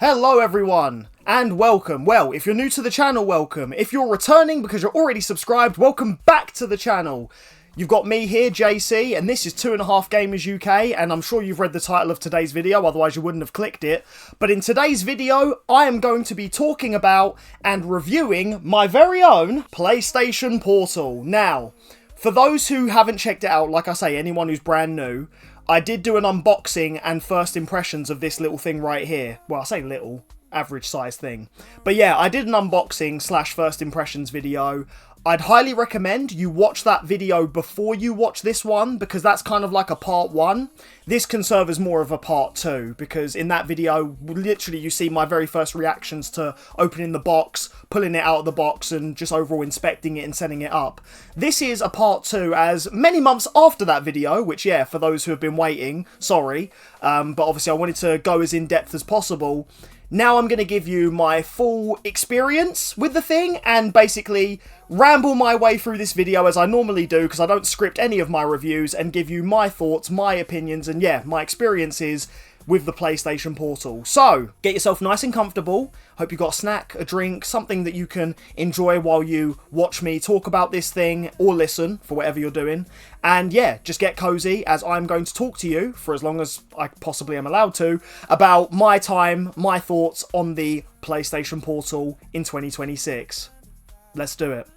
Hello everyone, and welcome. Well, if you're new to the channel, welcome. If you're returning because you're already subscribed, welcome back to the channel. You've got me here, JC, and this is 2.5 Gamers UK, and I'm sure you've read the title of today's video, otherwise you wouldn't have clicked it. But in today's video, I am going to be talking about and reviewing my very own PlayStation Portal. Now, for those who haven't checked it out, like I say, anyone who's brand new, I did do an unboxing and first impressions of this little thing right here. Well, I say little, average size thing. But yeah, I did an unboxing / first impressions video. I'd highly recommend you watch that video before you watch this one, because that's kind of like a part 1. This can serve as more of a part 2, because in that video, literally you see my very first reactions to opening the box, pulling it out of the box, and just overall inspecting it and setting it up. This is a part 2, as many months after that video, which yeah, for those who have been waiting, sorry, but obviously I wanted to go as in-depth as possible. Now I'm going to give you my full experience with the thing and basically ramble my way through this video as I normally do, because I don't script any of my reviews, and give you my thoughts, my opinions, and yeah, my experiences with the PlayStation Portal. So, get yourself nice and comfortable. Hope you got a snack, a drink, something that you can enjoy while you watch me talk about this thing, or listen, for whatever you're doing. And yeah, just get cozy, as I'm going to talk to you, for as long as I possibly am allowed to, about my time, my thoughts on the PlayStation Portal in 2026. Let's do it.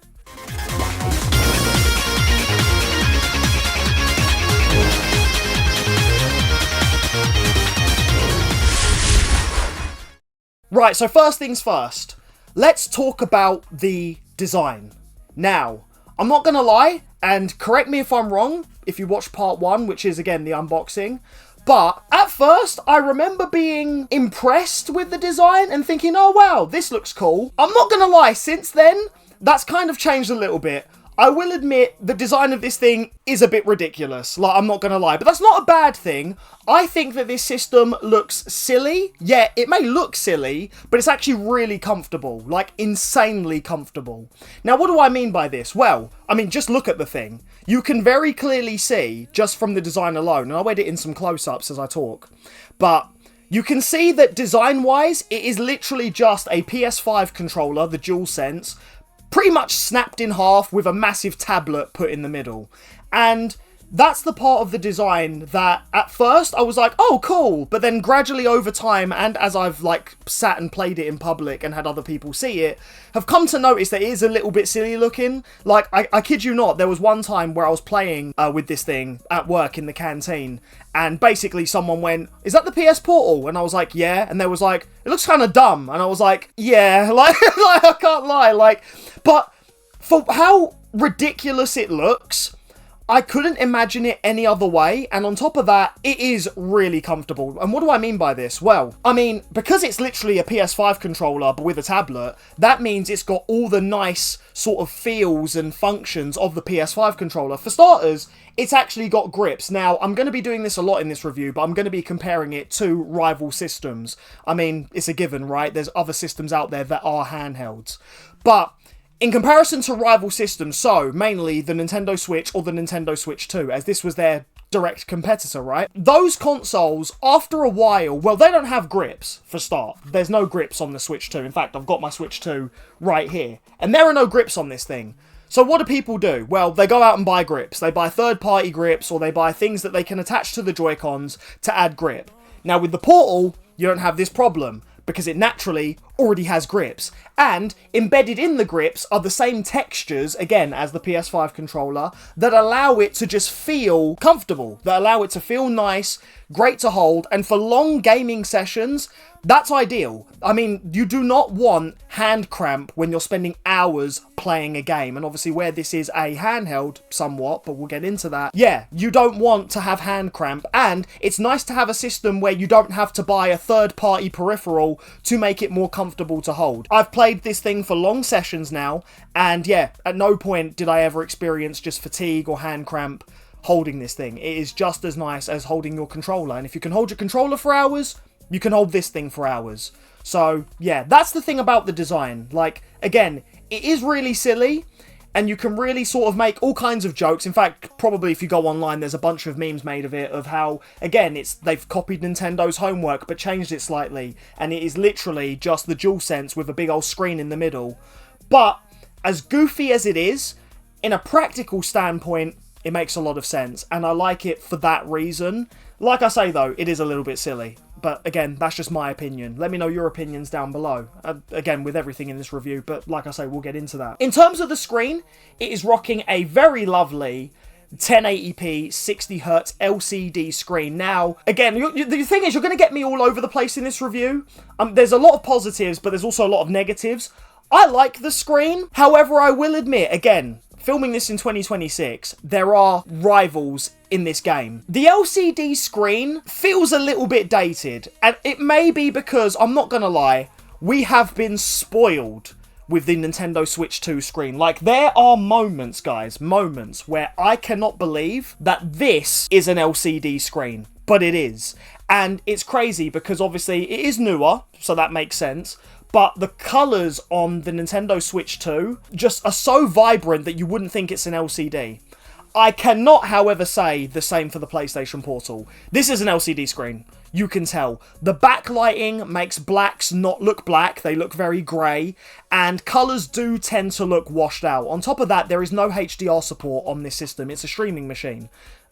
Right, so first things first, let's talk about the design. Now, I'm not going to lie, and correct me if I'm wrong, if you watched part 1, which is, again, the unboxing, but at first, I remember being impressed with the design and thinking, oh wow, this looks cool. I'm not going to lie, since then, that's kind of changed a little bit. I will admit, the design of this thing is a bit ridiculous, like, I'm not gonna lie, but that's not a bad thing. I think that this system looks silly. Yeah, it may look silly, but it's actually really comfortable, like, insanely comfortable. Now, what do I mean by this? Well, I mean, just look at the thing. You can very clearly see, just from the design alone, and I'll edit in some close-ups as I talk, but you can see that design-wise, it is literally just a PS5 controller, the DualSense, pretty much snapped in half with a massive tablet put in the middle. And that's the part of the design that at first I was like, oh cool, but then gradually over time, and as I've like sat and played it in public and had other people see it, have come to notice that it is a little bit silly looking. Like, I kid you not, there was one time where I was playing with this thing at work in the canteen, and basically someone went, is that the PS Portal? And I was like, yeah. And they was like, it looks kind of dumb. And I was like, yeah, like I can't lie, like, but for how ridiculous it looks, I couldn't imagine it any other way, and on top of that, it is really comfortable. And what do I mean by this? Well, I mean, because it's literally a PS5 controller, but with a tablet, that means it's got all the nice sort of feels and functions of the PS5 controller. For starters, it's actually got grips. Now, I'm going to be doing this a lot in this review, but I'm going to be comparing it to rival systems. I mean, it's a given, right? There's other systems out there that are handhelds. But in comparison to rival systems, so mainly the Nintendo Switch or the Nintendo Switch 2, as this was their direct competitor, right? Those consoles, after a while, well, they don't have grips, for start. There's no grips on the Switch 2. In fact, I've got my Switch 2 right here. And there are no grips on this thing. So what do people do? Well, they go out and buy grips. They buy third-party grips, or they buy things that they can attach to the Joy-Cons to add grip. Now, with the Portal, you don't have this problem, because it naturally already has grips. And embedded in the grips are the same textures, again, as the PS5 controller, that allow it to just feel comfortable, that allow it to feel nice, great to hold, and for long gaming sessions, that's ideal. I mean, you do not want hand cramp when you're spending hours playing a game, and obviously where this is a handheld somewhat, but we'll get into that. Yeah, you don't want to have hand cramp, and it's nice to have a system where you don't have to buy a third-party peripheral to make it more comfortable to hold. I've played this thing for long sessions now, and yeah, at no point did I ever experience just fatigue or hand cramp holding this thing. It is just as nice as holding your controller, and if you can hold your controller for hours, you can hold this thing for hours. So, yeah, that's the thing about the design. Like, again, it is really silly, and you can really sort of make all kinds of jokes. In fact, probably if you go online, there's a bunch of memes made of it, of how, again, they've copied Nintendo's homework but changed it slightly, and it is literally just the DualSense with a big old screen in the middle. But as goofy as it is, in a practical standpoint, it makes a lot of sense, and I like it for that reason. Like I say though, it is a little bit silly. But again, that's just my opinion. Let me know your opinions down below. Again, with everything in this review, but like I say, we'll get into that. In terms of the screen, it is rocking a very lovely 1080p 60Hz LCD screen. Now, again, the thing is, you're going to get me all over the place in this review. There's a lot of positives, but there's also a lot of negatives. I like the screen. However, I will admit, again, filming this in 2026, there are rivals in this game. The LCD screen feels a little bit dated, and it may be because, I'm not gonna lie, we have been spoiled with the Nintendo Switch 2 screen. Like, there are moments, guys, moments where I cannot believe that this is an LCD screen, but it is. And it's crazy because obviously it is newer, so that makes sense. But the colours on the Nintendo Switch 2 just are so vibrant that you wouldn't think it's an LCD. I cannot, however, say the same for the PlayStation Portal. This is an LCD screen. You can tell. The backlighting makes blacks not look black. They look very grey. And colours do tend to look washed out. On top of that, there is no HDR support on this system. It's a streaming machine.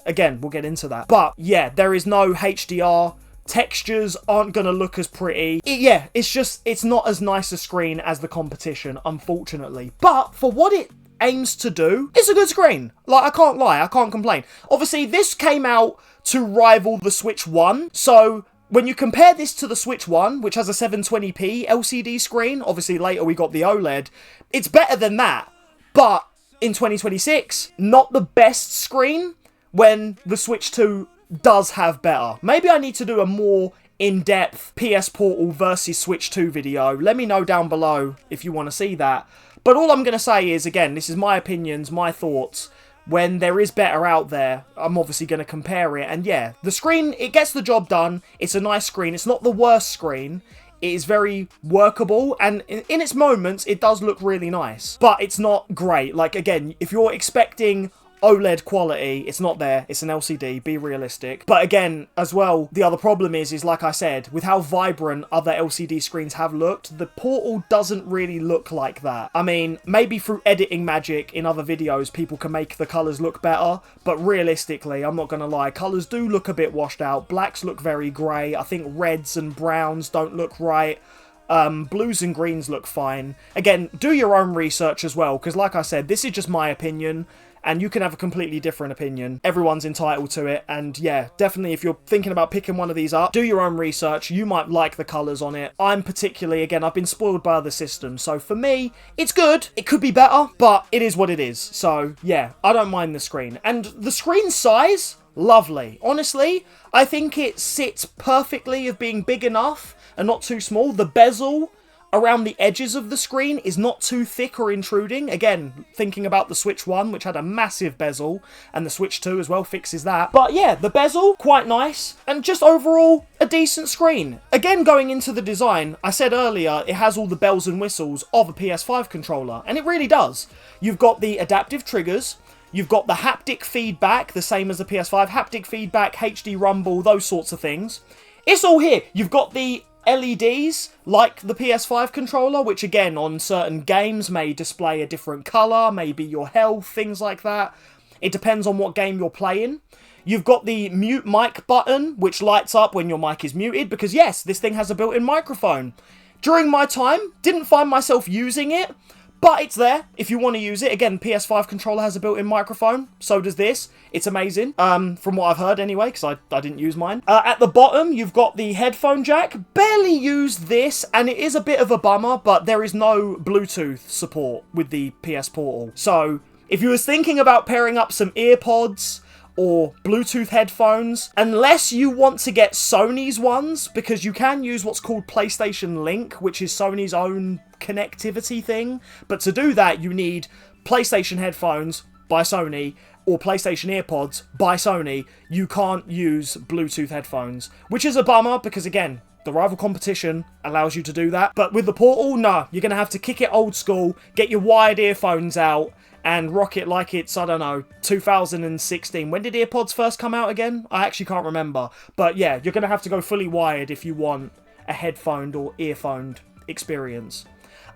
Again, we'll get into that. But yeah, there is no HDR. Textures aren't going to look as pretty. It's not as nice a screen as the competition, unfortunately. But for what it aims to do, it's a good screen. Like, I can't lie, I can't complain. Obviously, this came out to rival the Switch 1. So, when you compare this to the Switch 1, which has a 720p LCD screen, obviously later we got the OLED, it's better than that. But in 2026, not the best screen, when the Switch 2 does have better. Maybe I need to do a more in-depth PS Portal versus Switch 2 video. Let me know down below if you want to see that. But all I'm going to say is, again, this is my opinions, my thoughts. When there is better out there, I'm obviously going to compare it. And yeah, the screen, it gets the job done. It's a nice screen. It's not the worst screen. It is very workable, and in its moments, it does look really nice. But it's not great. Like, again, if you're expecting OLED quality, it's not there. It's an LCD, be realistic. But again, as well, the other problem is like I said, with how vibrant other LCD screens have looked, the Portal doesn't really look like that. I mean, maybe through editing magic in other videos, people can make the colours look better, but realistically, I'm not gonna lie, colours do look a bit washed out. Blacks look very grey. I think reds and browns don't look right. Blues and greens look fine. Again, do your own research as well, because like I said, this is just my opinion. And you can have a completely different opinion. Everyone's entitled to it. And yeah, definitely if you're thinking about picking one of these up, do your own research. You might like the colours on it. I'm particularly, again, I've been spoiled by other systems. So for me, it's good. It could be better, but it is what it is. So yeah, I don't mind the screen. And the screen size, lovely. Honestly, I think it sits perfectly of being big enough and not too small. The bezel around the edges of the screen is not too thick or intruding. Again, thinking about the Switch 1, which had a massive bezel, and the Switch 2 as well fixes that. But yeah, the bezel, quite nice, and just overall, a decent screen. Again, going into the design, I said earlier, it has all the bells and whistles of a PS5 controller, and it really does. You've got the adaptive triggers, you've got the haptic feedback, the same as the PS5, haptic feedback, HD rumble, those sorts of things. It's all here. You've got the LEDs, like the PS5 controller, which again, on certain games may display a different colour, maybe your health, things like that. It depends on what game you're playing. You've got the mute mic button, which lights up when your mic is muted, because yes, this thing has a built-in microphone. During my time, didn't find myself using it, but it's there if you want to use it. Again, PS5 controller has a built-in microphone. So does this. It's amazing. From what I've heard anyway, because I didn't use mine. At the bottom, you've got the headphone jack. Barely used this, and it is a bit of a bummer, but there is no Bluetooth support with the PS Portal. So if you was thinking about pairing up some earpods or Bluetooth headphones, unless you want to get Sony's ones, because you can use what's called PlayStation Link, which is Sony's own connectivity thing. But to do that, you need PlayStation headphones by Sony or PlayStation earpods by Sony. You can't use Bluetooth headphones, which is a bummer because, again, the rival competition allows you to do that. But with the Portal, no, you're going to have to kick it old school, get your wired earphones out, and rock it like it's, I don't know, 2016. When did earpods first come out again? I actually can't remember. But yeah, you're going to have to go fully wired if you want a headphoned or earphoned experience.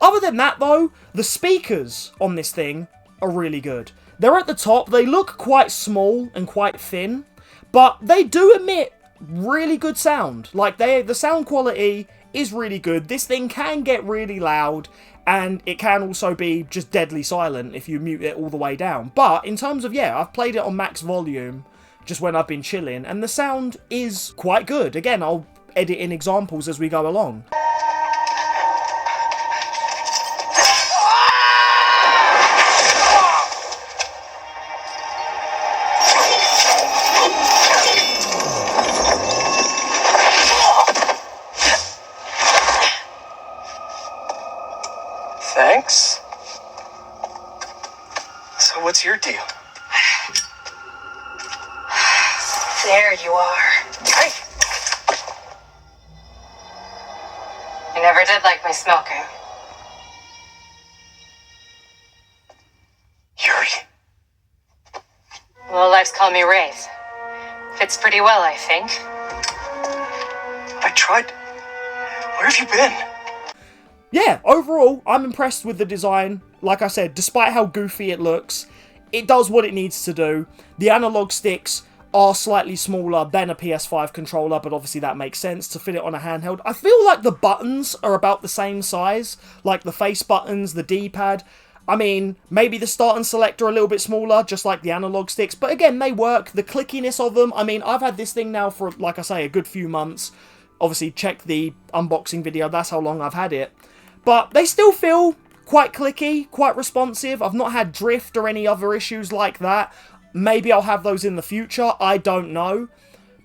Other than that though, the speakers on this thing are really good. They're at the top, they look quite small and quite thin, but they do emit really good sound. Like, the sound quality is really good. This thing can get really loud, and it can also be just deadly silent if you mute it all the way down. But in terms of, yeah, I've played it on max volume just when I've been chilling, and the sound is quite good. Again, I'll edit in examples as we go along. Thanks. So what's your deal? There you are. Hey! You never did like my smoking. Yuri? Well, life's called me Wraith. Fits pretty well, I think. I tried. Where have you been? Yeah, overall, I'm impressed with the design. Like I said, despite how goofy it looks, it does what it needs to do. The analog sticks are slightly smaller than a PS5 controller, but obviously that makes sense to fit it on a handheld. I feel like the buttons are about the same size, like the face buttons, the D-pad. I mean, maybe the start and select are a little bit smaller, just like the analog sticks, but again, they work. The clickiness of them, I mean, I've had this thing now for, like I say, a good few months. Obviously, check the unboxing video, that's how long I've had it. But they still feel quite clicky, quite responsive. I've not had drift or any other issues like that. Maybe I'll have those in the future, I don't know.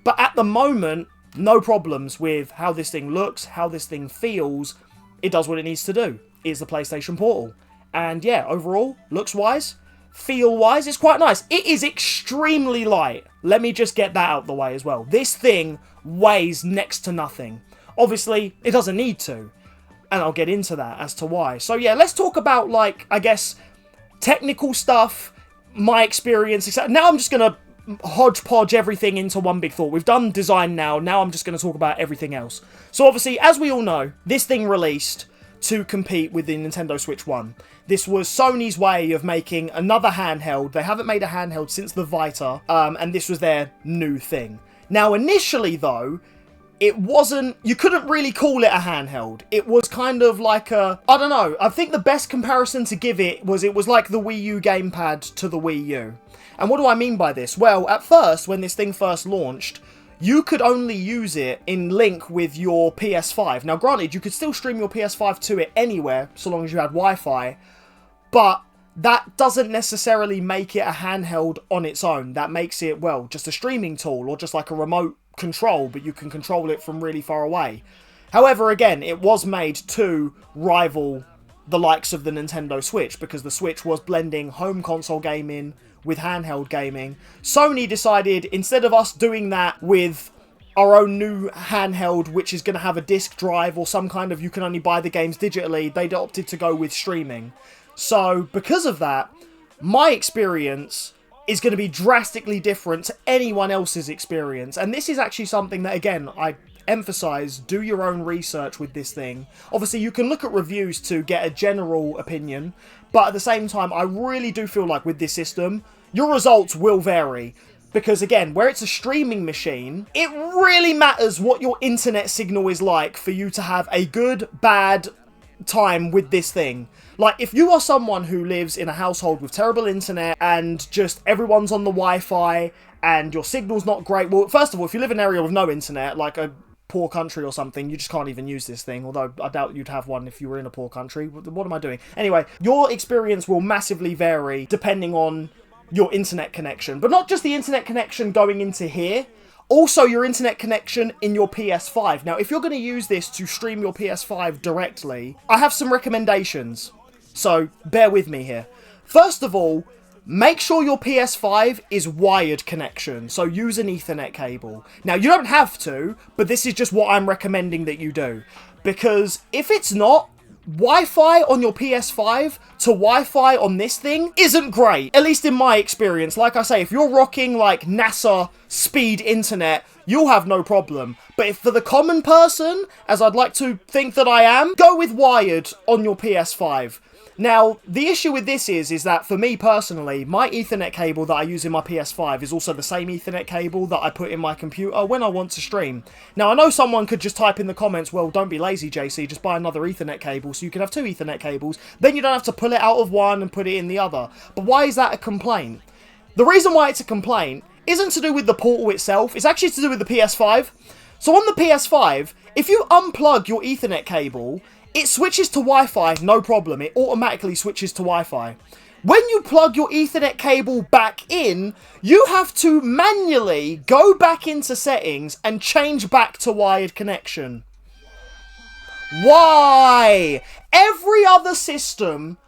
But at the moment, no problems with how this thing looks, how this thing feels. It does what it needs to do. It's the PlayStation Portal. And yeah, overall, looks-wise, feel-wise, it's quite nice. It is extremely light. Let me just get that out the way as well. This thing weighs next to nothing. Obviously, it doesn't need to. And I'll get into that as to why. So yeah, let's talk about, like, I guess, technical stuff, my experience, etc. Now I'm just going to hodgepodge everything into one big thought. We've done design now I'm just going to talk about everything else. So obviously, as we all know, this thing released to compete with the Nintendo Switch 1. This was Sony's way of making another handheld. They haven't made a handheld since the Vita, and this was their new thing. Now initially though, it wasn't, you couldn't really call it a handheld. It was kind of like a, I don't know, I think the best comparison to give it was like the Wii U gamepad to the Wii U. And what do I mean by this? Well, at first, when this thing first launched, you could only use it in link with your PS5. Now granted, you could still stream your PS5 to it anywhere, so long as you had Wi-Fi, but that doesn't necessarily make it a handheld on its own. That makes it, well, just a streaming tool, or just like a remote control, but you can control it from really far away. However, again, it was made to rival the likes of the Nintendo Switch, because the Switch was blending home console gaming with handheld gaming. Sony decided, instead of us doing that with our own new handheld, which is going to have a disc drive or some kind of, you can only buy the games digitally, they opted to go with streaming. So because of that, my experience is going to be drastically different to anyone else's experience. And this is actually something that, again, I emphasize, do your own research with this thing. Obviously, you can look at reviews to get a general opinion, but at the same time, I really do feel like with this system, your results will vary. Because again, where it's a streaming machine, it really matters what your internet signal is like for you to have a good, bad time with this thing. Like, if you are someone who lives in a household with terrible internet and just everyone's on the Wi-Fi and your signal's not great, well, first of all, if you live in an area with no internet, like a poor country or something, you just can't even use this thing, although I doubt you'd have one if you were in a poor country. What am I doing? Anyway, your experience will massively vary depending on your internet connection. But not just the internet connection going into here, also your internet connection in your PS5. Now, if you're going to use this to stream your PS5 directly, I have some recommendations. So, bear with me here. First of all, make sure your PS5 is wired connection, so use an Ethernet cable. Now, you don't have to, but this is just what I'm recommending that you do. Because if it's not, Wi-Fi on your PS5 to Wi-Fi on this thing isn't great, at least in my experience. Like I say, if you're rocking like NASA speed internet, you'll have no problem. But if for the common person, as I'd like to think that I am, go with wired on your PS5. Now, the issue with this is that for me personally, my Ethernet cable that I use in my PS5 is also the same Ethernet cable that I put in my computer when I want to stream. Now, I know someone could just type in the comments, well, don't be lazy, JC, just buy another Ethernet cable so you can have two Ethernet cables. Then you don't have to pull it out of one and put it in the other. But why is that a complaint? The reason why it's a complaint isn't to do with the portal itself, it's actually to do with the PS5. So on the PS5, if you unplug your Ethernet cable, it switches to Wi-Fi, no problem. It automatically switches to Wi-Fi. When you plug your Ethernet cable back in, you have to manually go back into settings and change back to wired connection. Why? Every other system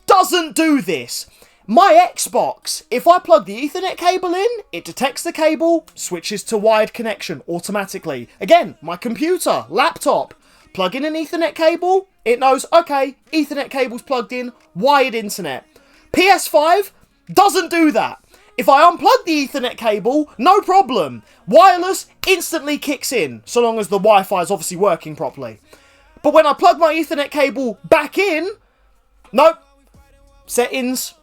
doesn't do this. My Xbox, if I plug the Ethernet cable in, it detects the cable, switches to wired connection automatically. Again, my computer, laptop, plug in an Ethernet cable, it knows, okay, Ethernet cable's plugged in, wired internet. PS5 doesn't do that. If I unplug the Ethernet cable, no problem. Wireless instantly kicks in, so long as the Wi-Fi is obviously working properly. But when I plug my Ethernet cable back in, nope. Settings,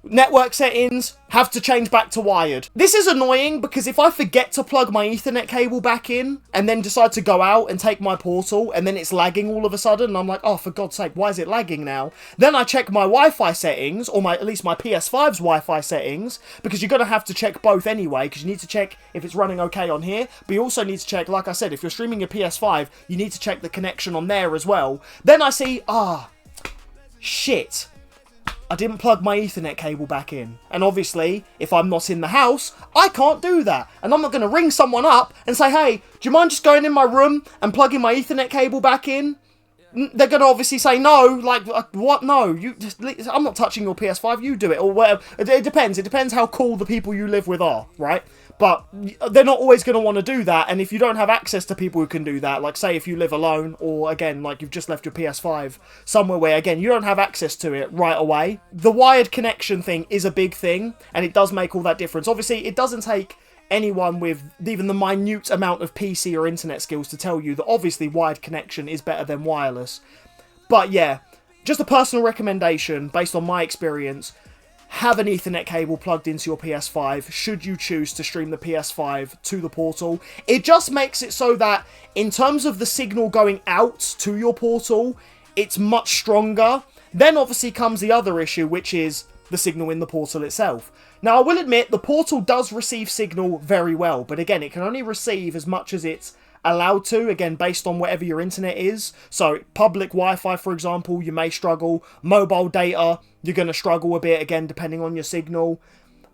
network settings, have to change back to wired. This is annoying because if I forget to plug my Ethernet cable back in and then decide to go out and take my portal and then it's lagging all of a sudden and I'm like, oh, for God's sake, why is it lagging now? Then I check my Wi-Fi settings, or at least my PS5's Wi-Fi settings, because you're going to have to check both anyway, because you need to check if it's running okay on here, but you also need to check, like I said, if you're streaming your PS5, you need to check the connection on there as well. Then I see, shit, I didn't plug my Ethernet cable back in. And obviously, if I'm not in the house, I can't do that. And I'm not going to ring someone up and say, hey, do you mind just going in my room and plugging my Ethernet cable back in? They're going to obviously say no. Like, what? No, I'm not touching your PS5, you do it. Or whatever. It depends. It depends how cool the people you live with are, right? But they're not always going to want to do that, and if you don't have access to people who can do that, like say if you live alone, or again, like you've just left your PS5 somewhere where, again, you don't have access to it right away, the wired connection thing is a big thing, and it does make all that difference. Obviously, it doesn't take anyone with even the minute amount of PC or internet skills to tell you that obviously wired connection is better than wireless. But yeah, just a personal recommendation based on my experience. Have an Ethernet cable plugged into your PS5 should you choose to stream the PS5 to the portal. It just makes it so that in terms of the signal going out to your portal, it's much stronger. Then obviously comes the other issue, which is the signal in the portal itself. Now, I will admit, the portal does receive signal very well, but again, it can only receive as much as it's allowed to, again, based on whatever your internet is. So, public Wi-Fi, for example, you may struggle. Mobile data, you're going to struggle a bit, again, depending on your signal.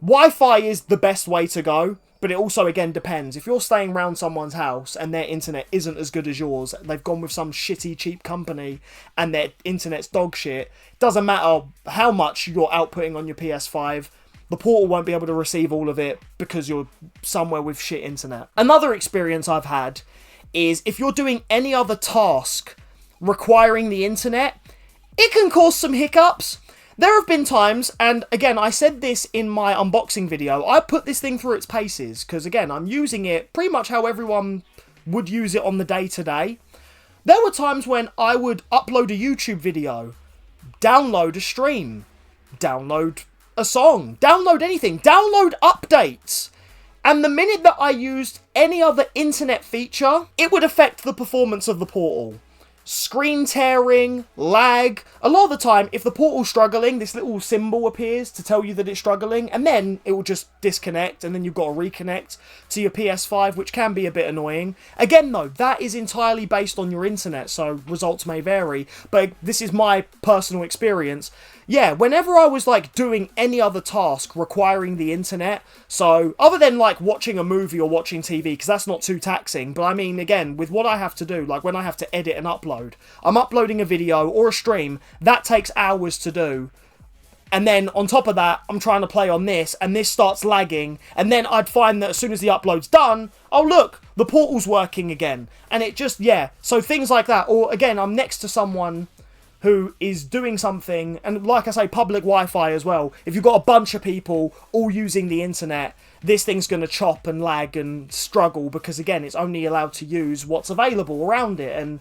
Wi-Fi is the best way to go, but it also, again, depends. If you're staying around someone's house and their internet isn't as good as yours, they've gone with some shitty, cheap company, and their internet's dog shit, doesn't matter how much you're outputting on your PS5, the portal won't be able to receive all of it because you're somewhere with shit internet. Another experience I've had is if you're doing any other task requiring the internet, it can cause some hiccups. There have been times, and again, I said this in my unboxing video, I put this thing through its paces, because again, I'm using it pretty much how everyone would use it on the day-to-day. There were times when I would upload a YouTube video, download a stream, download a song, download anything, download updates. And the minute that I used any other internet feature, it would affect the performance of the portal. Screen tearing, lag. A lot of the time, if the portal's struggling, this little symbol appears to tell you that it's struggling, and then it will just disconnect, and then you've got to reconnect to your PS5, which can be a bit annoying. Again, though, that is entirely based on your internet, so results may vary, but this is my personal experience. Yeah, whenever I was, like, doing any other task requiring the internet, so, other than, like, watching a movie or watching TV, because that's not too taxing, but I mean, again, with what I have to do, like, when I have to edit and upload, I'm uploading a video or a stream, that takes hours to do, and then, on top of that, I'm trying to play on this, and this starts lagging, and then I'd find that as soon as the upload's done, oh look, the portal's working again, and it just, yeah, so things like that, or, again, I'm next to someone who is doing something, and like I say, public Wi-Fi as well. If you've got a bunch of people all using the internet, this thing's going to chop and lag and struggle because, again, it's only allowed to use what's available around it. And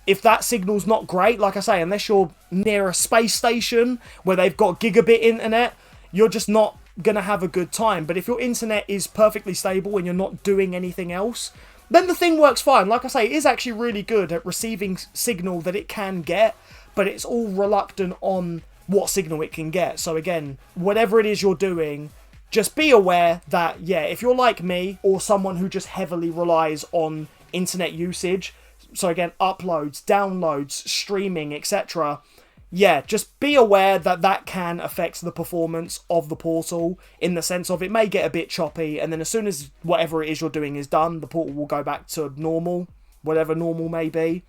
if that signal's not great, like I say, unless you're near a space station where they've got gigabit internet, you're just not going to have a good time. But if your internet is perfectly stable and you're not doing anything else, then the thing works fine. Like I say, it is actually really good at receiving signal that it can get, but it's all reluctant on what signal it can get. So again, whatever it is you're doing, just be aware that, yeah, if you're like me or someone who just heavily relies on internet usage, so again, uploads, downloads, streaming, etc., yeah, just be aware that that can affect the performance of the portal in the sense of it may get a bit choppy, and then as soon as whatever it is you're doing is done, the portal will go back to normal, whatever normal may be.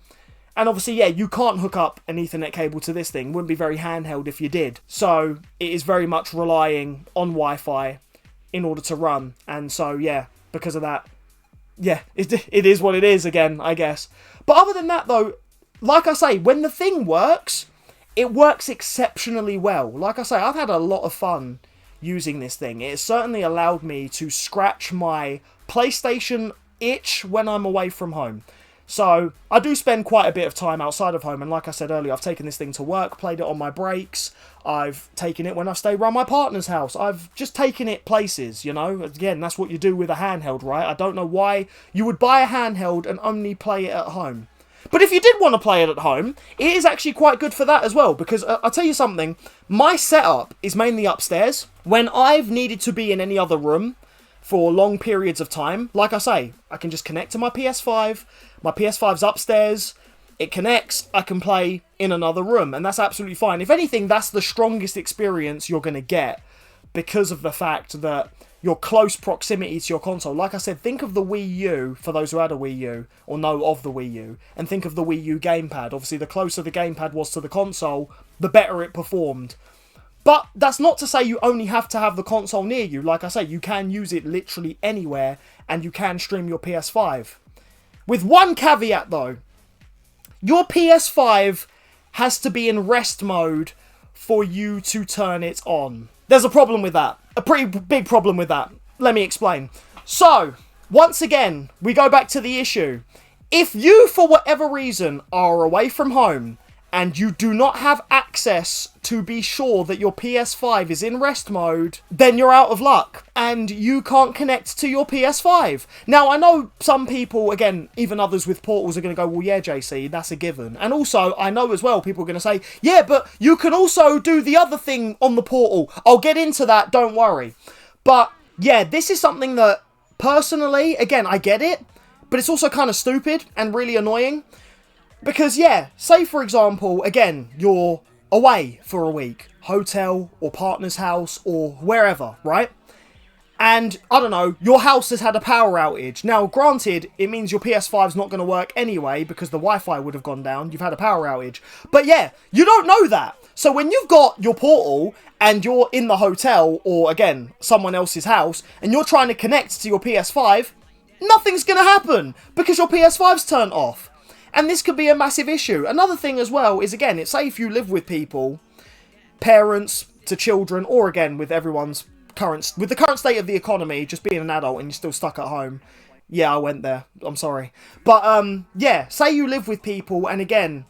And obviously, yeah, you can't hook up an Ethernet cable to this thing. Wouldn't be very handheld if you did. So it is very much relying on Wi-Fi in order to run. And so, yeah, because of that, yeah, it is what it is again, I guess. But other than that, though, like I say, when the thing works, it works exceptionally well. Like I say, I've had a lot of fun using this thing. It has certainly allowed me to scratch my PlayStation itch when I'm away from home. So, I do spend quite a bit of time outside of home, and like I said earlier, I've taken this thing to work, played it on my breaks, I've taken it when I've stayed around my partner's house, I've just taken it places, you know? Again, that's what you do with a handheld, right? I don't know why you would buy a handheld and only play it at home. But if you did want to play it at home, it is actually quite good for that as well, because I'll tell you something, my setup is mainly upstairs. When I've needed to be in any other room for long periods of time, like I say, I can just connect to my PS5, my PS5's upstairs, it connects, I can play in another room, and that's absolutely fine. If anything, that's the strongest experience you're going to get because of the fact that your close proximity to your console. Like I said, think of the Wii U, for those who had a Wii U, or know of the Wii U, and think of the Wii U gamepad. Obviously, the closer the gamepad was to the console, the better it performed. But that's not to say you only have to have the console near you. Like I say, you can use it literally anywhere, and you can stream your PS5. With one caveat, though. Your PS5 has to be in rest mode for you to turn it on. There's a problem with that. A pretty big problem with that. Let me explain. So, once again, we go back to the issue. If you, for whatever reason, are away from home and you do not have access to be sure that your PS5 is in rest mode, then you're out of luck and you can't connect to your PS5. Now, I know some people, again, even others with portals are going to go, well, yeah, JC, that's a given. And also, I know as well, people are going to say, yeah, but you can also do the other thing on the portal. I'll get into that, don't worry. But, yeah, this is something that, personally, again, I get it, but it's also kind of stupid and really annoying. Because, yeah, say, for example, again, you're away for a week, hotel or partner's house or wherever, right? And, I don't know, your house has had a power outage. Now, granted, it means your PS5's not going to work anyway because the Wi-Fi would have gone down. You've had a power outage. But, yeah, you don't know that. So when you've got your portal and you're in the hotel or, again, someone else's house and you're trying to connect to your PS5, nothing's going to happen because your PS5's turned off. And this could be a massive issue. Another thing as well is, again, it's say if you live with people, parents to children, or again with everyone's with the current state of the economy, just being an adult and you're still stuck at home. Yeah, I went there. I'm sorry. But, yeah, say you live with people and again,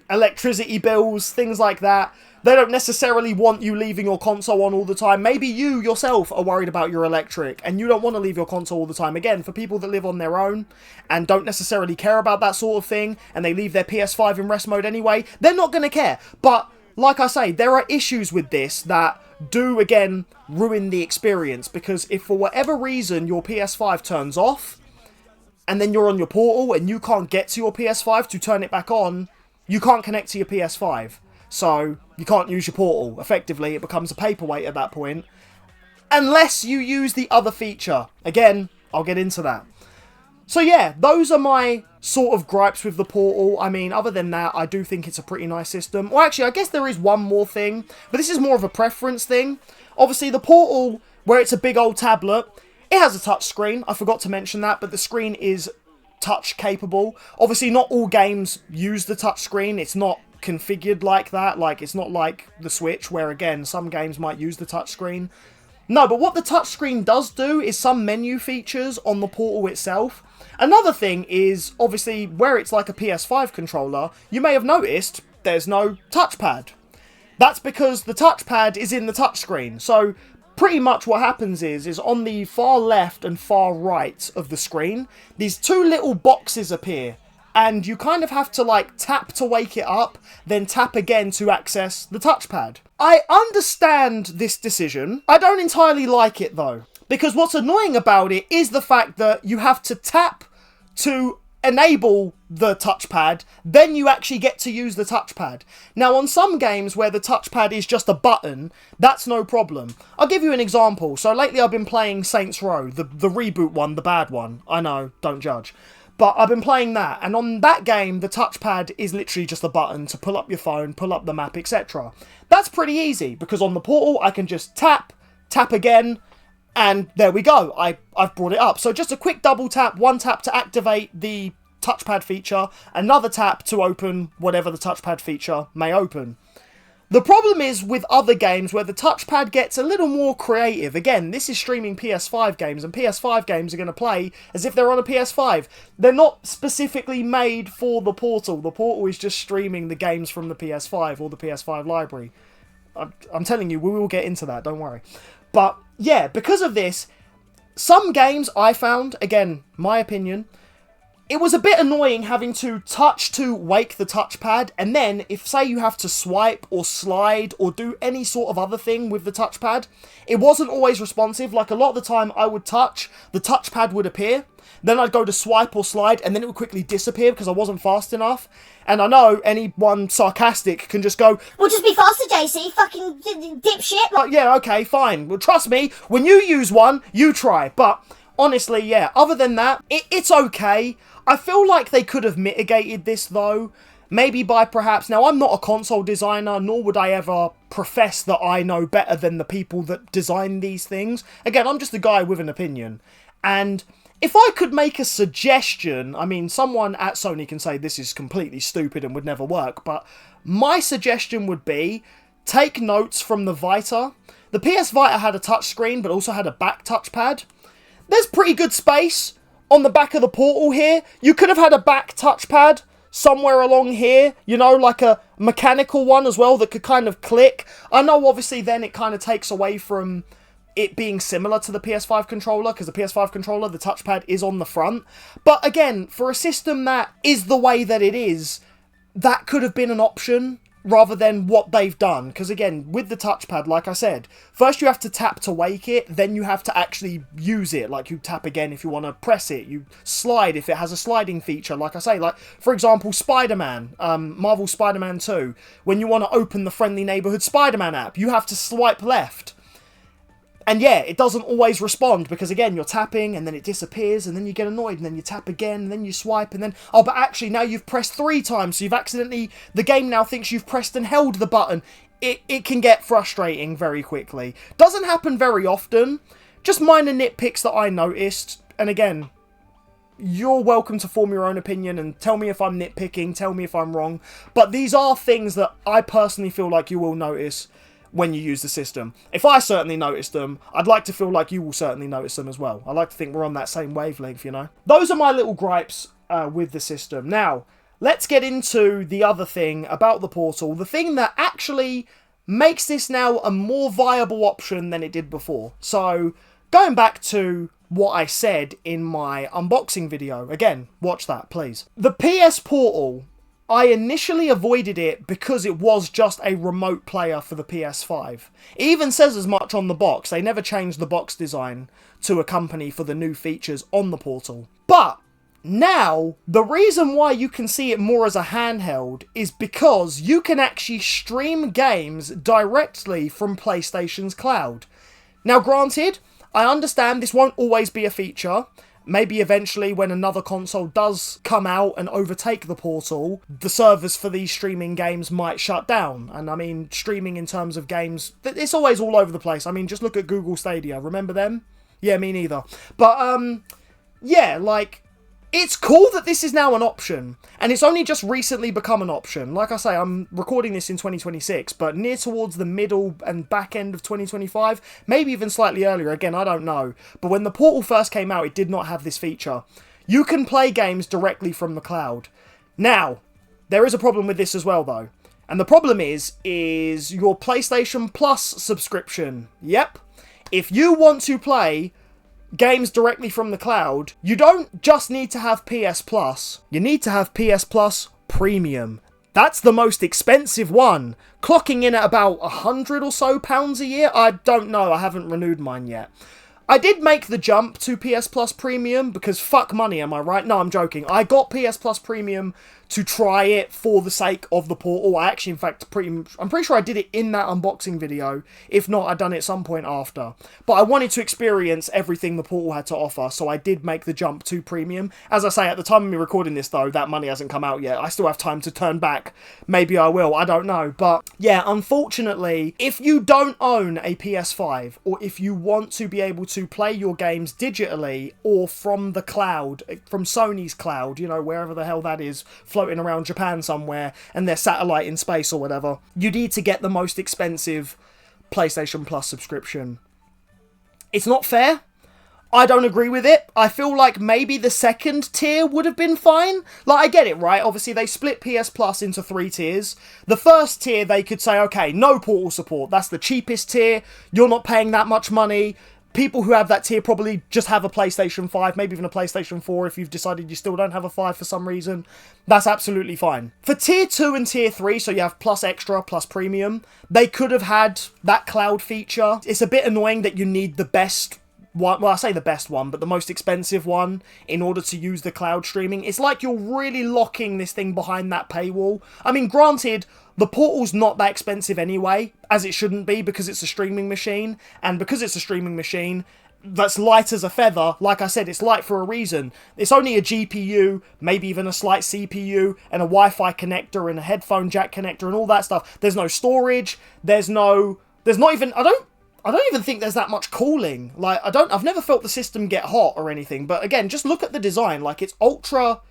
electricity bills, things like that. They don't necessarily want you leaving your console on all the time. Maybe you yourself are worried about your electric and you don't want to leave your console all the time. Again, for people that live on their own and don't necessarily care about that sort of thing and they leave their PS5 in rest mode anyway, they're not going to care. But, like I say, there are issues with this that do, again, ruin the experience. Because if for whatever reason your PS5 turns off and then you're on your portal and you can't get to your PS5 to turn it back on, you can't connect to your PS5. So, you can't use your portal. Effectively, it becomes a paperweight at that point. Unless you use the other feature. Again, I'll get into that. So yeah, those are my sort of gripes with the portal. I mean, other than that, I do think it's a pretty nice system. Well, actually, I guess there is one more thing. But this is more of a preference thing. Obviously, the portal, where it's a big old tablet, it has a touch screen. I forgot to mention that, but the screen is touch capable. Obviously, not all games use the touch screen. It's not configured like that. Like, it's not like the Switch, where, again, some games might use the touchscreen. No, but what the touchscreen does do is some menu features on the Portal itself. Another thing is, obviously, where it's like a PS5 controller, you may have noticed there's no touchpad. That's because the touchpad is in the touchscreen. So, pretty much what happens is on the far left and far right of the screen, these two little boxes appear. And you kind of have to, like, tap to wake it up, then tap again to access the touchpad. I understand this decision. I don't entirely like it, though. Because what's annoying about it is the fact that you have to tap to enable the touchpad, then you actually get to use the touchpad. Now, on some games where the touchpad is just a button, that's no problem. I'll give you an example. So, lately I've been playing Saints Row, the reboot one, the bad one. I know, don't judge. But I've been playing that, and on that game, the touchpad is literally just a button to pull up your phone, pull up the map, etc. That's pretty easy, because on the Portal, I can just tap again, and there we go. I've brought it up. So just a quick double tap, one tap to activate the touchpad feature, another tap to open whatever the touchpad feature may open. The problem is with other games where the touchpad gets a little more creative. Again, this is streaming PS5 games, and PS5 games are going to play as if they're on a PS5. They're not specifically made for the Portal. The Portal is just streaming the games from the PS5 or the PS5 library. I'm telling you, we will get into that, don't worry. But yeah, because of this, some games I found, again, my opinion, it was a bit annoying having to touch to wake the touchpad, and then if, say, you have to swipe or slide or do any sort of other thing with the touchpad, it wasn't always responsive. Like, a lot of the time I would touch, the touchpad would appear, then I'd go to swipe or slide, and then it would quickly disappear because I wasn't fast enough. And I know anyone sarcastic can just go, "Well, just be faster, JC, fucking dipshit." Like, yeah, okay, fine. Well, trust me, when you use one, you try. But honestly, yeah, other than that, it's okay. I feel like they could have mitigated this, though. Maybe by perhaps... Now, I'm not a console designer, nor would I ever profess that I know better than the people that design these things. Again, I'm just a guy with an opinion. And if I could make a suggestion... I mean, someone at Sony can say this is completely stupid and would never work, but my suggestion would be take notes from the Vita. The PS Vita had a touchscreen, but also had a back touchpad. There's pretty good space on the back of the Portal here. You could have had a back touchpad somewhere along here, you know, like a mechanical one as well that could kind of click. I know obviously then it kind of takes away from it being similar to the PS5 controller, because the PS5 controller, the touchpad is on the front. But again, for a system that is the way that it is, that could have been an option rather than what they've done. Because again, with the touchpad, like I said, first you have to tap to wake it, then you have to actually use it. Like, you tap again if you want to press it, you slide if it has a sliding feature, like I say. Like, for example, Spider-Man, Marvel Spider-Man 2, when you want to open the Friendly Neighborhood Spider-Man app, you have to swipe left. And yeah, it doesn't always respond because, again, you're tapping and then it disappears and then you get annoyed and then you tap again and then you swipe and then... Oh, but actually now you've pressed 3 times, so you've accidentally... The game now thinks you've pressed and held the button. It can get frustrating very quickly. Doesn't happen very often. Just minor nitpicks that I noticed. And again, you're welcome to form your own opinion and tell me if I'm nitpicking, tell me if I'm wrong. But these are things that I personally feel like you will notice when you use the system. If I certainly noticed them, I'd like to feel like you will certainly notice them as well. I like to think we're on that same wavelength, you know. Those are my little gripes with the system. Now, let's get into the other thing about the Portal. The thing that actually makes this now a more viable option than it did before. So, going back to what I said in my unboxing video. Again, watch that, please. The PS Portal, I initially avoided it because it was just a remote player for the PS5. It even says as much on the box. They never changed the box design to accompany for the new features on the Portal. But now, the reason why you can see it more as a handheld is because you can actually stream games directly from PlayStation's cloud. Now, granted, I understand this won't always be a feature. Maybe eventually when another console does come out and overtake the Portal, the servers for these streaming games might shut down. And I mean, streaming in terms of games, it's always all over the place. I mean, just look at Google Stadia. Remember them? Yeah, me neither. But, yeah, like, It's cool that this is now an option, and it's only just recently become an option. Like I say, I'm recording this in 2026, but near towards the middle and back end of 2025, maybe even slightly earlier, again, I don't know. But when the Portal first came out, it did not have this feature. You can play games directly from the cloud. Now, there is a problem with this as well, though. And the problem is your PlayStation Plus subscription. Yep. If you want to play games directly from the cloud, you don't just need to have PS Plus. You need to have PS Plus Premium. That's the most expensive one, clocking in at about £100 or so a year. I don't know, I haven't renewed mine yet. I did make the jump to PS Plus Premium because fuck money, am I right? No, I'm joking. I got PS Plus Premium to try it for the sake of the Portal. I actually, in fact, I'm pretty sure I did it in that unboxing video. If not, I'd done it some point after. But I wanted to experience everything the Portal had to offer, so I did make the jump to Premium. As I say, at the time of me recording this, though, that money hasn't come out yet. I still have time to turn back. Maybe I will, I don't know. But yeah, unfortunately, if you don't own a PS5, or if you want to be able to play your games digitally or from the cloud, from Sony's cloud, you know, wherever the hell that is, floating around Japan somewhere, and their satellite in space or whatever, you need to get the most expensive PlayStation Plus subscription. It's not fair. I don't agree with it. I feel like maybe the second tier would have been fine. Like, I get it, right? Obviously, they split PS Plus into 3 tiers. The first tier, they could say, okay, no Portal support. That's the cheapest tier. You're not paying that much money. People who have that tier probably just have a PlayStation 5, maybe even a PlayStation 4 if you've decided you still don't have a 5 for some reason. That's absolutely fine. For Tier 2 and Tier 3, so you have Plus Extra, Plus Premium, they could have had that cloud feature. It's a bit annoying that you need the best one, well, I say the best one, but the most expensive one in order to use the cloud streaming. It's like you're really locking this thing behind that paywall. I mean, granted, the Portal's not that expensive anyway, as it shouldn't be because it's a streaming machine, and because it's a streaming machine that's light as a feather, like I said, it's light for a reason. It's only a GPU, maybe even a slight CPU, and a Wi-Fi connector, and a headphone jack connector, and all that stuff. There's no storage, there's not even, I don't even think there's that much cooling. Like, I've never felt the system get hot or anything, but again, just look at the design. Like, it's ultra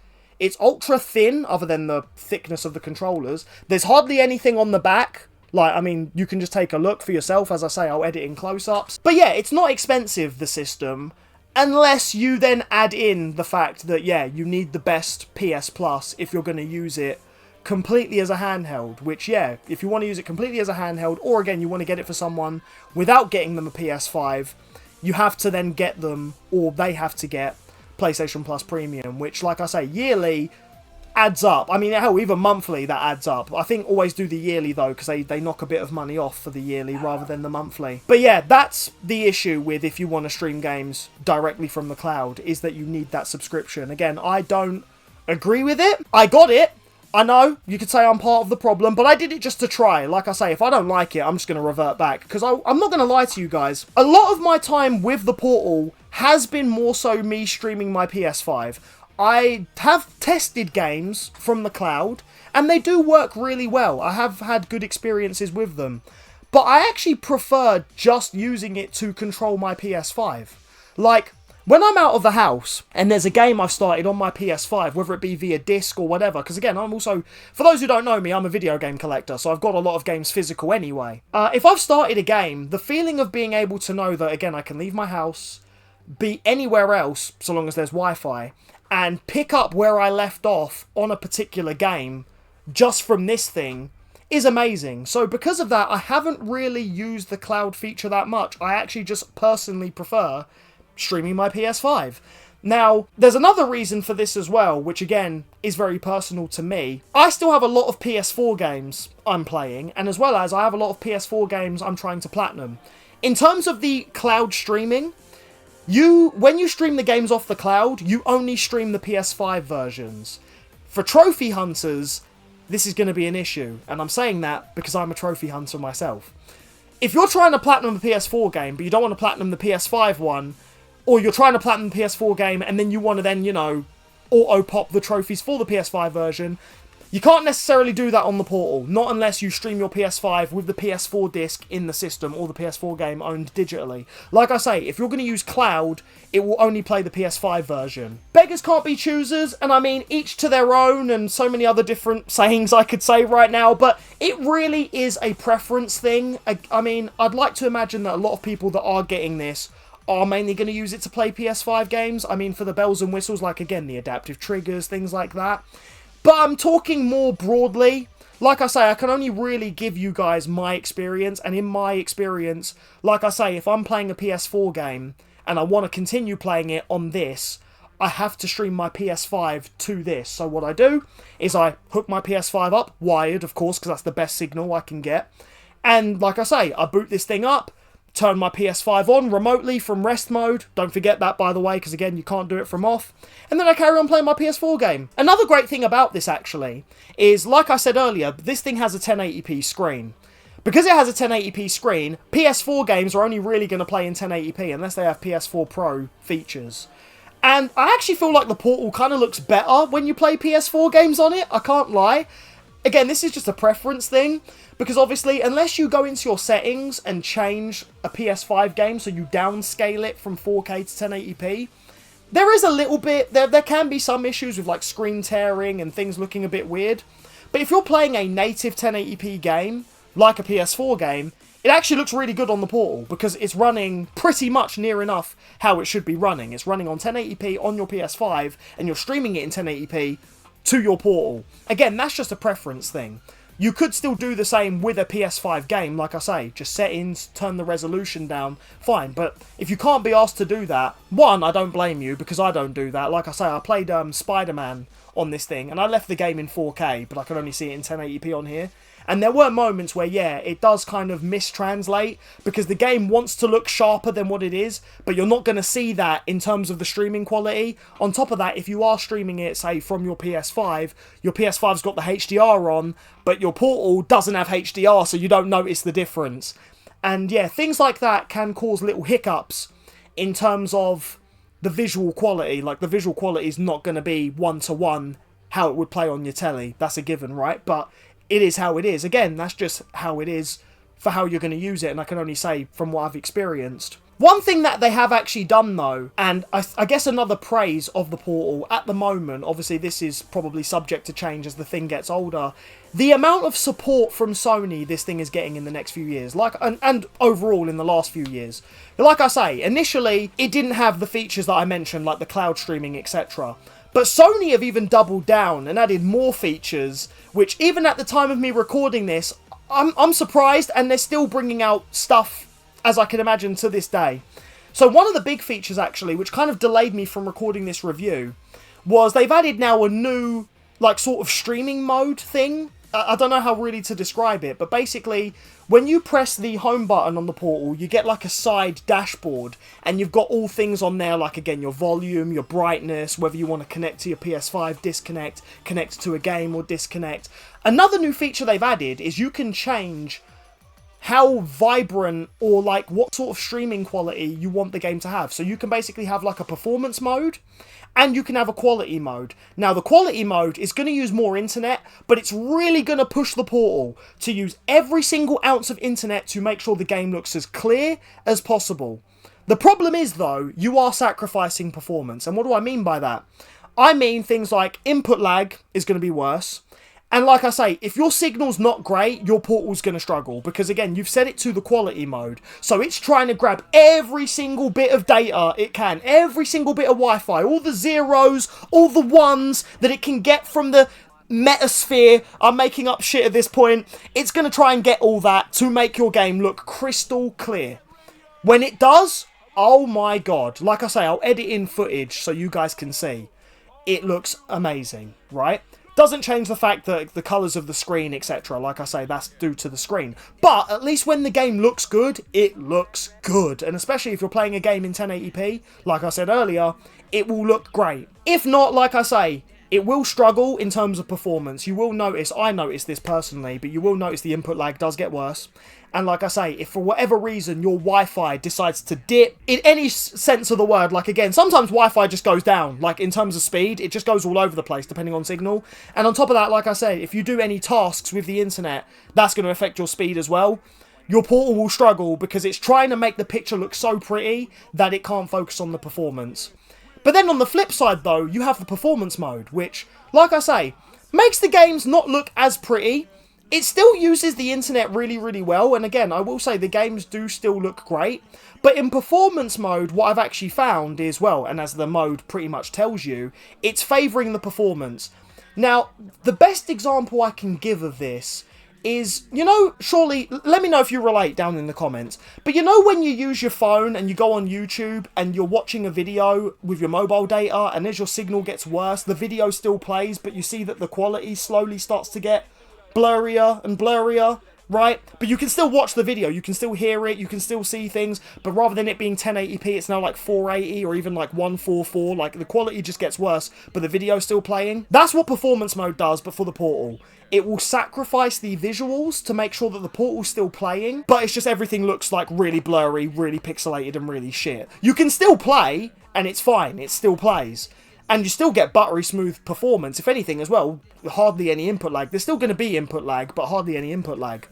thin, other than the thickness of the controllers. There's hardly anything on the back. Like, I mean, you can just take a look for yourself. As I say, I'll edit in close-ups. But yeah, it's not expensive, the system, unless you then add in the fact that, yeah, you need the best PS Plus if you're going to use it completely as a handheld, which, yeah, if you want to use it completely as a handheld, or again, you want to get it for someone without getting them a PS5, you have to then get them, or they have to get PlayStation Plus Premium, which, like I say, yearly adds up. I mean, hell, even monthly that adds up. I think always do the yearly, though, because they knock a bit of money off for the yearly rather than the monthly. But yeah, that's the issue with if you want to stream games directly from the cloud, is that you need that subscription. Again, I don't agree with it. I got it. I know, you could say I'm part of the problem, but I did it just to try. Like I say, if I don't like it, I'm just going to revert back. Because I'm not going to lie to you guys. A lot of my time with the Portal has been more so me streaming my PS5. I have tested games from the cloud, and they do work really well. I have had good experiences with them. But I actually prefer just using it to control my PS5. Like, when I'm out of the house and there's a game I've started on my PS5, whether it be via disc or whatever, because again, I'm also, for those who don't know me, I'm a video game collector, so I've got a lot of games physical anyway. If I've started a game, the feeling of being able to know that, again, I can leave my house, be anywhere else, so long as there's Wi-Fi, and pick up where I left off on a particular game, just from this thing, is amazing. So because of that, I haven't really used the cloud feature that much. I actually just personally prefer streaming my PS5. Now, there's another reason for this as well, which again is very personal to me. I still have a lot of PS4 games I'm playing, and as well as I have a lot of PS4 games I'm trying to platinum. In terms of the cloud streaming, when you stream the games off the cloud, you only stream the PS5 versions. For trophy hunters, this is going to be an issue, and I'm saying that because I'm a trophy hunter myself. If you're trying to platinum a PS4 game, but you don't want to platinum the PS5 one, or you're trying to platinum the PS4 game and then you want to then, you know, auto-pop the trophies for the PS5 version, You can't necessarily do that on the Portal, not unless you stream your PS5 with the PS4 disc in the system or the PS4 game owned digitally. Like I say, if you're going to use cloud, it will only play the PS5 version. Beggars can't be choosers, and I mean, each to their own, and so many other different sayings I could say right now, but it really is a preference thing. I mean, I'd like to imagine that a lot of people that are getting this are mainly going to use it to play PS5 games. I mean, for the bells and whistles, like, again, the adaptive triggers, things like that. But I'm talking more broadly. Like I say, I can only really give you guys my experience, and in my experience, like I say, if I'm playing a PS4 game and I want to continue playing it on this, I have to stream my PS5 to this. So what I do is I hook my PS5 up, wired of course, because that's the best signal I can get. And like I say, I boot this thing up, turn my PS5 on remotely from rest mode. Don't forget that, by the way, because again, you can't do it from off. And then I carry on playing my PS4 game. Another great thing about this, actually, is, like I said earlier, this thing has a 1080p screen. Because it has a 1080p screen, PS4 games are only really going to play in 1080p unless they have PS4 Pro features. And I actually feel like the Portal kind of looks better when you play PS4 games on it, I can't lie. Again, this is just a preference thing, because obviously, unless you go into your settings and change a PS5 game so you downscale it from 4K to 1080p, there is a little bit, there can be some issues with like screen tearing and things looking a bit weird, but if you're playing a native 1080p game, like a PS4 game, it actually looks really good on the Portal, because it's running pretty much near enough how it should be running. It's running on 1080p on your PS5, and you're streaming it in 1080p to your Portal. Again, that's just a preference thing. You could still do the same with a PS5 game, like I say, just settings, turn the resolution down, fine. But if you can't be asked to do that, one, I don't blame you, because I don't do that. Like I say, I played Spider-Man on this thing, and I left the game in 4K, but I could only see it in 1080p on here. And there were moments where, yeah, it does kind of mistranslate, because the game wants to look sharper than what it is, but you're not going to see that in terms of the streaming quality. On top of that, if you are streaming it, say, from your PS5, your PS5's got the HDR on, but your Portal doesn't have HDR, so you don't notice the difference. And yeah, things like that can cause little hiccups in terms of the visual quality. Like, the visual quality is not going to be one-to-one how it would play on your telly. That's a given, right? But it is how it is. Again, that's just how it is for how you're going to use it, and I can only say from what I've experienced. One thing that they have actually done, though, and I guess another praise of the Portal at the moment, obviously this is probably subject to change as the thing gets older, the amount of support from Sony this thing is getting in the next few years, and overall in the last few years. Like I say, initially, it didn't have the features that I mentioned, like the cloud streaming, etc. But Sony have even doubled down and added more features, which even at the time of me recording this, I'm surprised, and they're still bringing out stuff, as I can imagine, to this day. So one of the big features, actually, which kind of delayed me from recording this review, was they've added now a new, like, sort of streaming mode thing. I don't know how really to describe it, but basically, when you press the home button on the Portal, you get like a side dashboard, and you've got all things on there, like, again, your volume, your brightness, whether you want to connect to your PS5, disconnect, connect to a game or disconnect. Another new feature they've added is you can change how vibrant or like what sort of streaming quality you want the game to have. So you can basically have like a performance mode, and you can have a quality mode. Now, the quality mode is going to use more internet, but it's really going to push the Portal to use every single ounce of internet to make sure the game looks as clear as possible. The problem is, though, you are sacrificing performance. And what do I mean by that? I mean things like input lag is going to be worse. And like I say, if your signal's not great, your Portal's going to struggle. Because again, you've set it to the quality mode. So it's trying to grab every single bit of data it can. Every single bit of Wi-Fi. All the zeros, all the ones that it can get from the metasphere. I'm making up shit at this point. It's going to try and get all that to make your game look crystal clear. When it does, oh my god. Like I say, I'll edit in footage so you guys can see. It looks amazing, right? Doesn't change the fact that the colours of the screen, etc. Like I say, that's due to the screen. But at least when the game looks good, it looks good. And especially if you're playing a game in 1080p, like I said earlier, it will look great. If not, like I say, it will struggle in terms of performance. You will notice, I noticed this personally, but you will notice the input lag does get worse. And like I say, if for whatever reason your Wi-Fi decides to dip, in any sense of the word, like again, sometimes Wi-Fi just goes down, like in terms of speed, it just goes all over the place depending on signal. And on top of that, like I say, if you do any tasks with the internet, that's going to affect your speed as well. Your portal will struggle because it's trying to make the picture look so pretty that it can't focus on the performance. But then on the flip side though, you have the performance mode, which, like I say, makes the games not look as pretty. It still uses the internet really, really well, and again, I will say the games do still look great, but in performance mode, what I've actually found is, well, and as the mode pretty much tells you, it's favouring the performance. Now, the best example I can give of this is, you know, surely, let me know if you relate down in the comments, but you know when you use your phone and you go on YouTube and you're watching a video with your mobile data, and as your signal gets worse, the video still plays, but you see that the quality slowly starts to get blurrier and blurrier, right? But you can still watch the video, you can still hear it, you can still see things, but rather than it being 1080p, it's now like 480 or even like 144, like the quality just gets worse, but the video's still playing. That's what performance mode does, but for the portal. It will sacrifice the visuals to make sure that the portal's still playing, but it's just everything looks like really blurry, really pixelated and really shit. You can still play, and it's fine, it still plays. And you still get buttery smooth performance, if anything as well, hardly any input lag. There's still going to be input lag, but hardly any input lag.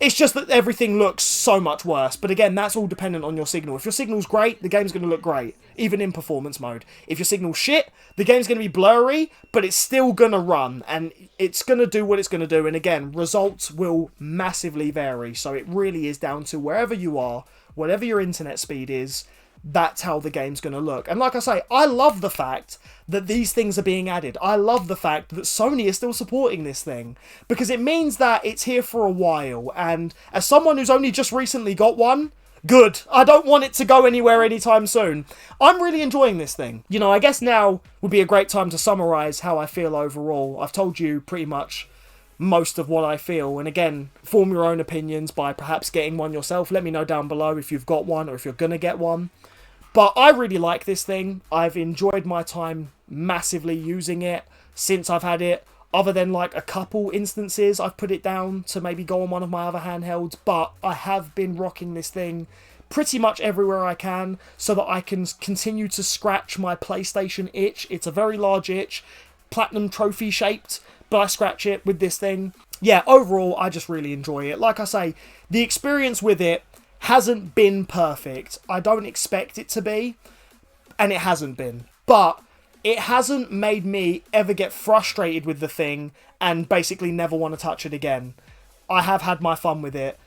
It's just that everything looks so much worse. But again, that's all dependent on your signal. If your signal's great, the game's going to look great, even in performance mode. If your signal's shit, the game's going to be blurry, but it's still going to run, and it's going to do what it's going to do. And again, results will massively vary. So it really is down to wherever you are, whatever your internet speed is, that's how the game's going to look. And like I say, I love the fact that these things are being added. I love the fact that Sony is still supporting this thing, because it means that it's here for a while, and as someone who's only just recently got one, good. I don't want it to go anywhere anytime soon. I'm really enjoying this thing. You know, I guess now would be a great time to summarise how I feel overall. I've told you pretty much most of what I feel, and again, form your own opinions by perhaps getting one yourself. Let me know down below if you've got one or if you're gonna get one. But I really like this thing. I've enjoyed my time massively using it since I've had it, other than like a couple instances I've put it down to maybe go on one of my other handhelds, but I have been rocking this thing pretty much everywhere I can so that I can continue to scratch my PlayStation itch. It's a very large itch, platinum trophy shaped, but I scratch it with this thing. Yeah, overall, I just really enjoy it. Like I say, the experience with it hasn't been perfect. I don't expect it to be, and it hasn't been. But it hasn't made me ever get frustrated with the thing and basically never want to touch it again. I have had my fun with it.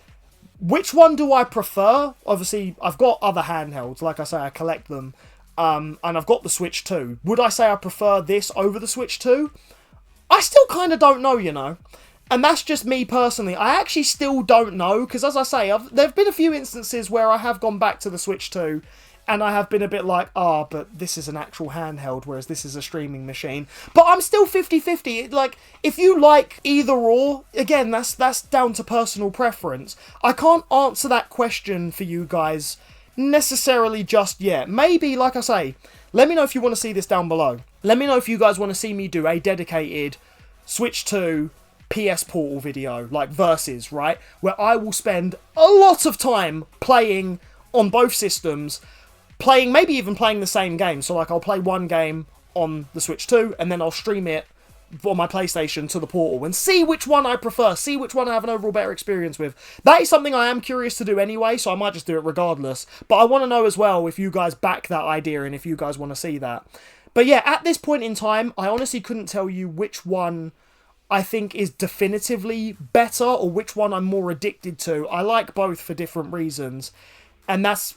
Which one do I prefer? Obviously, I've got other handhelds. Like I say, I collect them. And I've got the Switch 2. Would I say I prefer this over the Switch 2? I still kind of don't know, you know. And that's just me personally. I actually still don't know, because as I say, there have been a few instances where I have gone back to the Switch 2, and I have been a bit like, but this is an actual handheld, whereas this is a streaming machine. But I'm still 50-50. Like, if you like either or, again, that's down to personal preference. I can't answer that question for you guys necessarily just yet. Maybe, like I say, let me know if you want to see this down below. Let me know if you guys want to see me do a dedicated Switch 2 PS Portal video, like versus, right? Where I will spend a lot of time playing on both systems, maybe even playing the same game. So like I'll play one game on the Switch 2 and then I'll stream it on my PlayStation to the Portal and see which one I prefer, see which one I have an overall better experience with. That is something I am curious to do anyway, so I might just do it regardless. But I want to know as well if you guys back that idea and if you guys want to see that. But yeah, at this point in time, I honestly couldn't tell you which one I think is definitively better or which one I'm more addicted to. I like both for different reasons, and that's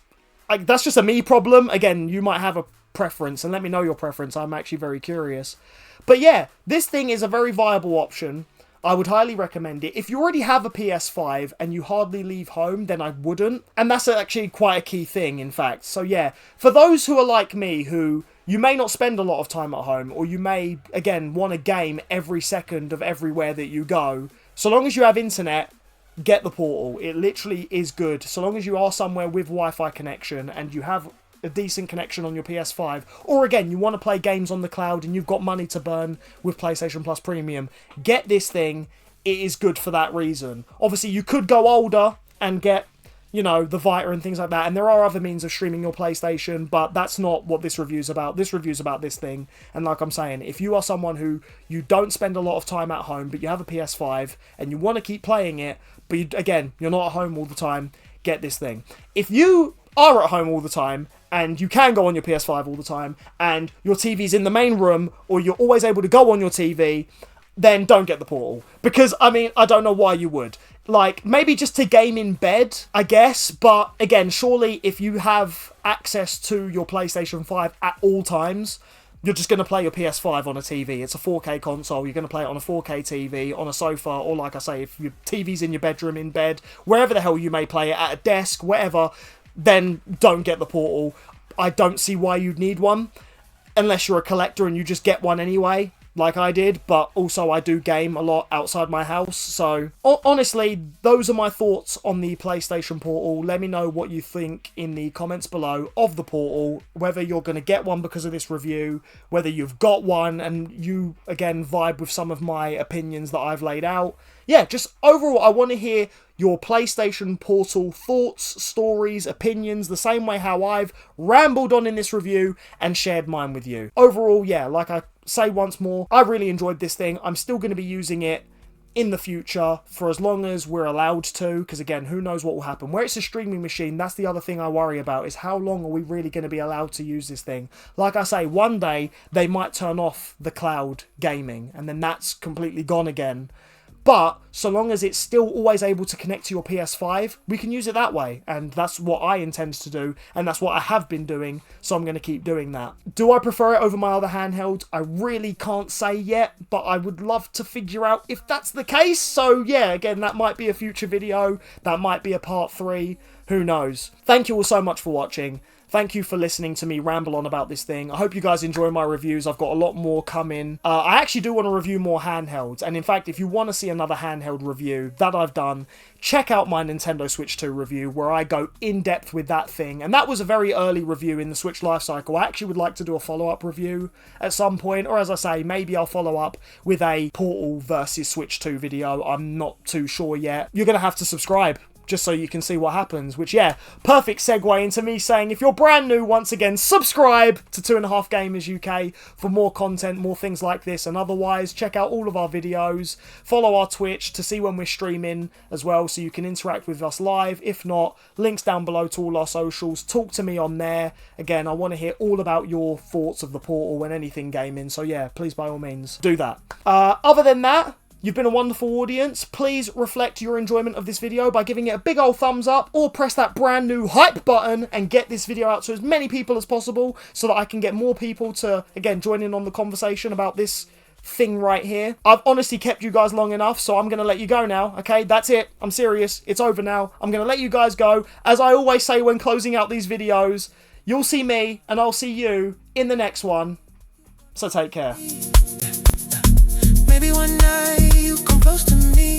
just a me problem. Again, you might have a preference, and let me know your preference. I'm actually very curious. But yeah, this thing is a very viable option. I would highly recommend it. If you already have a PS5 and you hardly leave home, then I wouldn't. And that's actually quite a key thing, in fact. So yeah, for those who are like me, who you may not spend a lot of time at home, or you may, again, want a game every second of everywhere that you go, so long as you have internet, get the Portal. It literally is good. So long as you are somewhere with Wi-Fi connection and you have a decent connection on your PS5, or again, you want to play games on the cloud and you've got money to burn with PlayStation Plus Premium, get this thing. It is good for that reason. Obviously, you could go older and get, you know, the Vita and things like that, and there are other means of streaming your PlayStation, but that's not what this review's about. This review's about this thing, and like I'm saying, if you are someone who you don't spend a lot of time at home, but you have a PS5, and you want to keep playing it, but you, again, you're not at home all the time, get this thing. If you are at home all the time, and you can go on your PS5 all the time, and your TV's in the main room, or you're always able to go on your TV, then don't get the Portal. Because, I mean, I don't know why you would. Like, maybe just to game in bed, I guess. But, again, surely if you have access to your PlayStation 5 at all times, you're just going to play your PS5 on a TV. It's a 4K console. You're going to play it on a 4K TV, on a sofa, or like I say, if your TV's in your bedroom, in bed, wherever the hell you may play it, at a desk, whatever, then don't get the Portal. I don't see why you'd need one, unless you're a collector and you just get one anyway, like I did, but also I do game a lot outside my house, so honestly, those are my thoughts on the PlayStation Portal. Let me know what you think in the comments below of the Portal, whether you're going to get one because of this review, whether you've got one and you, again, vibe with some of my opinions that I've laid out. Yeah, just overall, I want to hear your PlayStation Portal thoughts, stories, opinions, the same way how I've rambled on in this review and shared mine with you. Overall, yeah, like I say once more, I really enjoyed this thing. I'm still going to be using it in the future for as long as we're allowed to, because again, who knows what will happen. Where it's a streaming machine, that's the other thing I worry about, is how long are we really going to be allowed to use this thing. Like I say, one day they might turn off the cloud gaming and then that's completely gone again. But so long as it's still always able to connect to your PS5, we can use it that way. And that's what I intend to do. And that's what I have been doing. So I'm going to keep doing that. Do I prefer it over my other handheld? I really can't say yet. But I would love to figure out if that's the case. So yeah, again, that might be a future video. That might be a part 3. Who knows? Thank you all so much for watching. Thank you for listening to me ramble on about this thing. I hope you guys enjoy my reviews. I've got a lot more coming. I actually do want to review more handhelds. And in fact, if you want to see another handheld review that I've done, check out my Nintendo Switch 2 review where I go in depth with that thing. And that was a very early review in the Switch lifecycle. I actually would like to do a follow-up review at some point. Or as I say, maybe I'll follow up with a Portal versus Switch 2 video. I'm not too sure yet. You're going to have to subscribe just so you can see what happens, which, yeah, perfect segue into me saying, if you're brand new, once again, subscribe to 2.5 Gamers UK for more content, more things like this, and otherwise, check out all of our videos, follow our Twitch to see when we're streaming as well, so you can interact with us live. If not, links down below to all our socials, talk to me on there. Again, I want to hear all about your thoughts of the Portal and anything gaming, so yeah, please, by all means, do that. Other than that, you've been a wonderful audience. Please reflect your enjoyment of this video by giving it a big old thumbs up or press that brand new hype button and get this video out to as many people as possible so that I can get more people to, again, join in on the conversation about this thing right here. I've honestly kept you guys long enough, so I'm going to let you go now, okay? That's it. I'm serious. It's over now. I'm going to let you guys go. As I always say when closing out these videos, you'll see me and I'll see you in the next one. So take care. Maybe one night you come close to me.